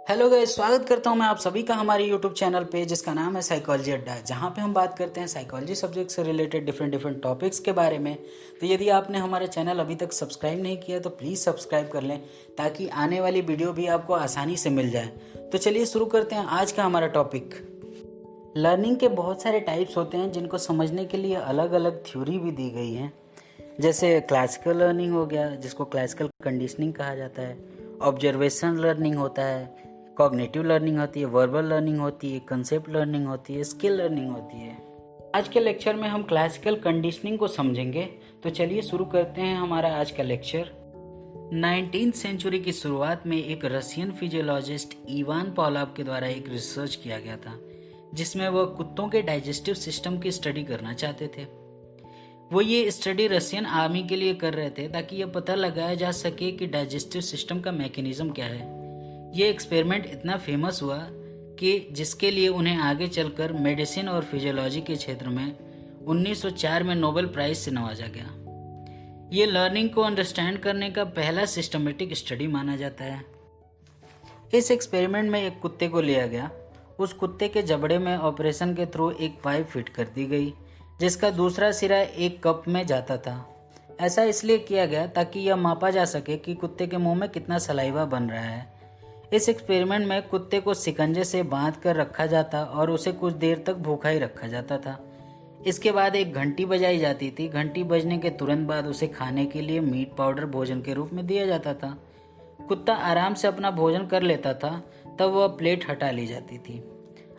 Hello guys, स्वागत करता हूं मैं आप सभी का हमारे यूट्यूब चैनल पे जिसका नाम है साइकोलॉजी अड्डा, जहां पे हम बात करते हैं साइकोलॉजी सब्जेक्ट से रिलेटेड डिफरेंट टॉपिक्स के बारे में। तो यदि आपने हमारा चैनल अभी तक सब्सक्राइब नहीं किया तो प्लीज़ सब्सक्राइब कर लें ताकि आने वाली वीडियो भी आपको आसानी से मिल जाए। तो चलिए शुरू करते हैं आज का हमारा टॉपिक। लर्निंग के बहुत सारे टाइप्स होते हैं जिनको समझने के लिए अलग अलग थ्योरी भी दी गई हैं। जैसे क्लासिकल लर्निंग हो गया, जिसको क्लासिकल कंडीशनिंग कहा जाता है। ऑब्जर्वेशन लर्निंग होता है, कॉग्निटिव लर्निंग होती है, वर्बल लर्निंग होती है, कंसेप्ट लर्निंग होती है, स्किल लर्निंग होती है। आज के लेक्चर में हम क्लासिकल कंडीशनिंग को समझेंगे। तो चलिए शुरू करते हैं हमारा आज का लेक्चर। 19वीं सेंचुरी की शुरुआत में एक रशियन फिजियोलॉजिस्ट इवान पॉलाव के द्वारा एक रिसर्च किया गया था, जिसमें वह कुत्तों के डाइजेस्टिव सिस्टम की स्टडी करना चाहते थे। वो ये स्टडी रशियन आर्मी के लिए कर रहे थे ताकि यह पता लगाया जा सके कि डाइजेस्टिव सिस्टम का मैकेनिज्म क्या है। ये एक्सपेरिमेंट इतना फेमस हुआ कि जिसके लिए उन्हें आगे चलकर मेडिसिन और फिजियोलॉजी के क्षेत्र में 1904 में नोबेल प्राइज से नवाजा गया। ये लर्निंग को अंडरस्टैंड करने का पहला सिस्टमेटिक स्टडी माना जाता है। इस एक्सपेरिमेंट में एक कुत्ते को लिया गया। उस कुत्ते के जबड़े में ऑपरेशन के थ्रू एक पाइप फिट कर दी गई, जिसका दूसरा सिरा एक कप में जाता था। ऐसा इसलिए किया गया ताकि यह मापा जा सके कि कुत्ते के मुंह में कितना सलाइवा बन रहा है। इस एक्सपेरिमेंट में कुत्ते को शिकंजे से बांध कर रखा जाता और उसे कुछ देर तक भूखा ही रखा जाता था। इसके बाद एक घंटी बजाई जाती थी। घंटी बजने के तुरंत बाद उसे खाने के लिए मीट पाउडर भोजन के रूप में दिया जाता था। कुत्ता आराम से अपना भोजन कर लेता था, तब वह प्लेट हटा ली जाती थी।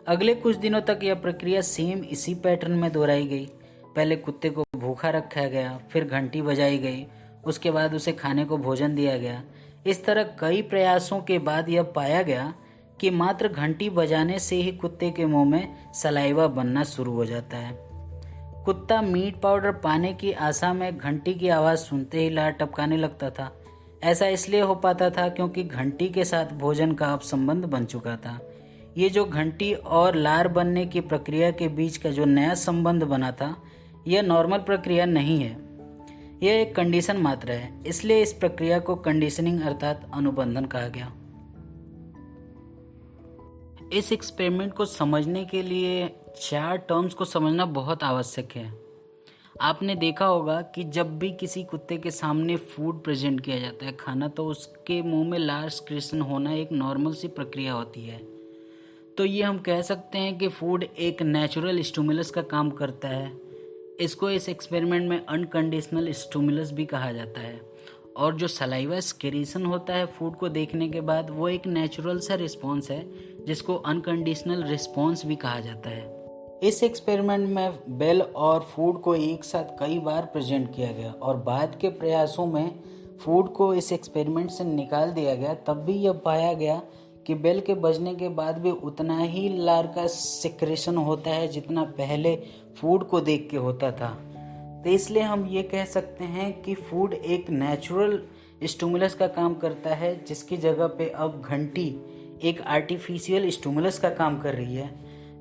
अगले कुछ दिनों तक यह प्रक्रिया सेम इसी पैटर्न में दोहराई गई। पहले कुत्ते को भूखा रखा गया, फिर घंटी बजाई गई, उसके बाद उसे खाने को भोजन दिया गया। इस तरह कई प्रयासों के बाद यह पाया गया कि मात्र घंटी बजाने से ही कुत्ते के मुंह में सलाइवा बनना शुरू हो जाता है। कुत्ता मीट पाउडर पाने की आशा में घंटी की आवाज़ सुनते ही लार टपकाने लगता था। ऐसा इसलिए हो पाता था क्योंकि घंटी के साथ भोजन का अब संबंध बन चुका था। ये जो घंटी और लार बनने की प्रक्रिया के बीच का जो नया संबंध बना था, यह नॉर्मल प्रक्रिया नहीं है, यह एक कंडीशन मात्र है। इसलिए इस प्रक्रिया को कंडीशनिंग अर्थात अनुबंधन कहा गया। इस एक्सपेरिमेंट को समझने के लिए 4 टर्म्स को समझना बहुत आवश्यक है। आपने देखा होगा कि जब भी किसी कुत्ते के सामने फूड प्रेजेंट किया जाता है, खाना, तो उसके मुंह में लार सिक्रेशन होना एक नॉर्मल सी प्रक्रिया होती है। तो ये हम कह सकते हैं कि फूड एक नेचुरल स्टिमुलस का काम करता है। इसको इस एक्सपेरिमेंट में अनकंडीशनल स्टिमुलस भी कहा जाता है। और जो सलाइवा स्क्रीशन होता है फूड को देखने के बाद, वो एक नेचुरल सा रिस्पॉन्स है जिसको अनकंडीशनल रिस्पॉन्स भी कहा जाता है। इस एक्सपेरिमेंट में बेल और फूड को एक साथ कई बार प्रेजेंट किया गया और बाद के प्रयासों में फूड को इस एक्सपेरिमेंट से निकाल दिया गया। तब भी यह पाया गया कि बेल के बजने के बाद भी उतना ही लार का सिक्रेशन होता है जितना पहले फूड को देख के होता था। तो इसलिए हम ये कह सकते हैं कि फूड एक नेचुरल स्टिमुलस का काम करता है, जिसकी जगह पे अब घंटी एक आर्टिफिशियल स्टिमुलस का काम कर रही है,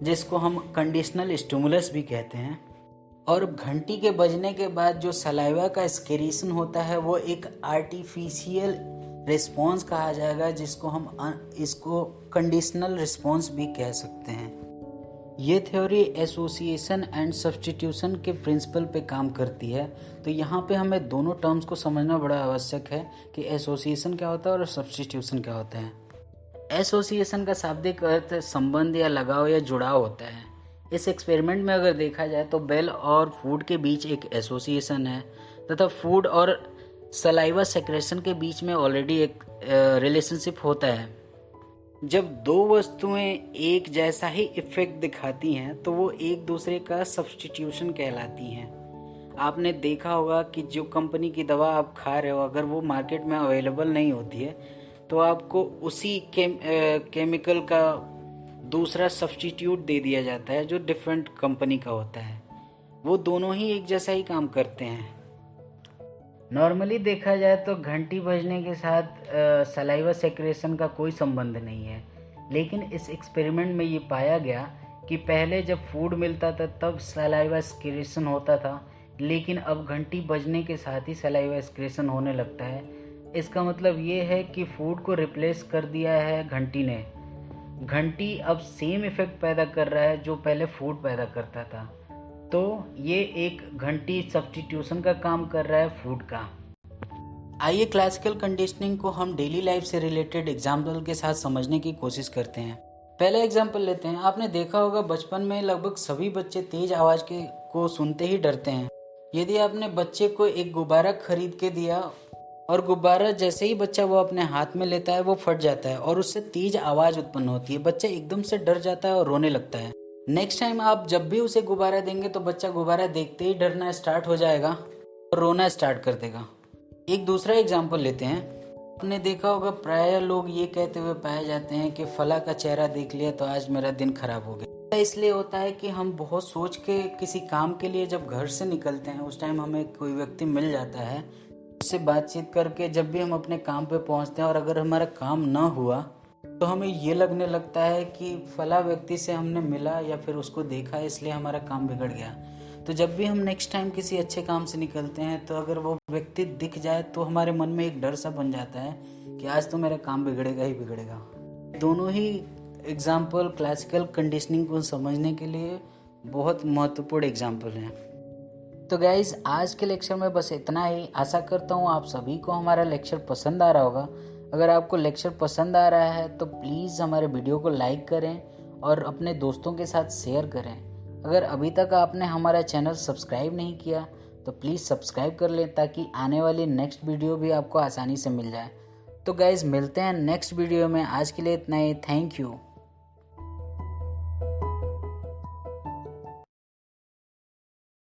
जिसको हम कंडीशनल स्टिमुलस भी कहते हैं। और घंटी के बजने के बाद जो सलाइवा का स्क्रीशन होता है वो एक आर्टिफिशियल रिस्पॉन्स कहा जाएगा, जिसको हम इसको कंडीशनल रिस्पॉन्स भी कह सकते हैं। ये थ्योरी एसोसिएशन एंड सब्स्टिट्यूशन के प्रिंसिपल पे काम करती है। तो यहाँ पे हमें दोनों टर्म्स को समझना बड़ा आवश्यक है कि एसोसिएशन क्या होता है और सब्स्टिट्यूशन क्या होता है। एसोसिएशन का शाब्दिक अर्थ संबंध या लगाव या जुड़ाव होता है। इस एक्सपेरिमेंट में अगर देखा जाए तो बेल और फूड के बीच एक एसोसिएशन है, तथा फूड और सलाइवा सेक्रेशन के बीच में ऑलरेडी एक रिलेशनशिप होता है। जब दो वस्तुएं एक जैसा ही इफेक्ट दिखाती हैं तो वो एक दूसरे का सब्स्टिट्यूशन कहलाती हैं। आपने देखा होगा कि जो कंपनी की दवा आप खा रहे हो, अगर वो मार्केट में अवेलेबल नहीं होती है तो आपको उसी केमिकल का दूसरा सब्स्टिट्यूट दे दिया जाता है जो डिफरेंट कंपनी का होता है। वो दोनों ही एक जैसा ही काम करते हैं। नॉर्मली देखा जाए तो घंटी बजने के साथ सलाइवा सेक्रेशन का कोई संबंध नहीं है, लेकिन इस एक्सपेरिमेंट में ये पाया गया कि पहले जब फूड मिलता था तब सलाइवा सेक्रेशन होता था, लेकिन अब घंटी बजने के साथ ही सलाइवा सेक्रेशन होने लगता है। इसका मतलब ये है कि फूड को रिप्लेस कर दिया है घंटी ने, घंटी अब सेम इफेक्ट पैदा कर रहा है जो पहले फूड पैदा करता था। तो ये एक घंटी सब्स्टिट्यूशन का काम कर रहा है फूड का। आइए क्लासिकल कंडीशनिंग को हम डेली लाइफ से रिलेटेड एग्जाम्पल के साथ समझने की कोशिश करते हैं। पहला एग्जाम्पल लेते हैं। आपने देखा होगा बचपन में लगभग सभी बच्चे तेज आवाज़ को सुनते ही डरते हैं। यदि आपने बच्चे को एक गुब्बारा खरीद के दिया और गुब्बारा जैसे ही बच्चा वो अपने हाथ में लेता है वो फट जाता है और उससे तेज आवाज़ उत्पन्न होती है, बच्चा एकदम से डर जाता है और रोने लगता है। नेक्स्ट टाइम आप जब भी उसे गुब्बारा देंगे तो बच्चा गुब्बारा देखते ही डरना स्टार्ट हो जाएगा और रोना स्टार्ट कर देगा। एक दूसरा एग्जाम्पल लेते हैं। आपने देखा होगा प्राय लोग ये कहते हुए पाए जाते हैं कि फला का चेहरा देख लिया तो आज मेरा दिन खराब हो गया। इसलिए होता है कि हम बहुत सोच के किसी काम के लिए जब घर से निकलते हैं उस टाइम हमें कोई व्यक्ति मिल जाता है, उससे बातचीत करके जब भी हम अपने काम पे पहुंचते हैं और अगर हमारा काम ना हुआ तो हमें ये लगने लगता है कि फला व्यक्ति से हमने मिला या फिर उसको देखा इसलिए हमारा काम बिगड़ गया। तो जब भी हम नेक्स्ट टाइम किसी अच्छे काम से निकलते हैं तो अगर वो व्यक्ति दिख जाए तो हमारे मन में एक डर सा बन जाता है कि आज तो मेरा काम बिगड़ेगा ही बिगड़ेगा। दोनों ही एग्जाम्पल क्लासिकल कंडीशनिंग को समझने के लिए बहुत महत्वपूर्ण एग्जाम्पल हैं। तो गाइज आज के लेक्चर में बस इतना ही। आशा करता हूँ आप सभी को हमारा लेक्चर पसंद आ रहा होगा। अगर आपको लेक्चर पसंद आ रहा है तो प्लीज़ हमारे वीडियो को लाइक करें और अपने दोस्तों के साथ शेयर करें। अगर अभी तक आपने हमारा चैनल सब्सक्राइब नहीं किया तो प्लीज़ सब्सक्राइब कर लें ताकि आने वाली नेक्स्ट वीडियो भी आपको आसानी से मिल जाए। तो गाइज मिलते हैं नेक्स्ट वीडियो में। आज के लिए इतना ही। Thank you.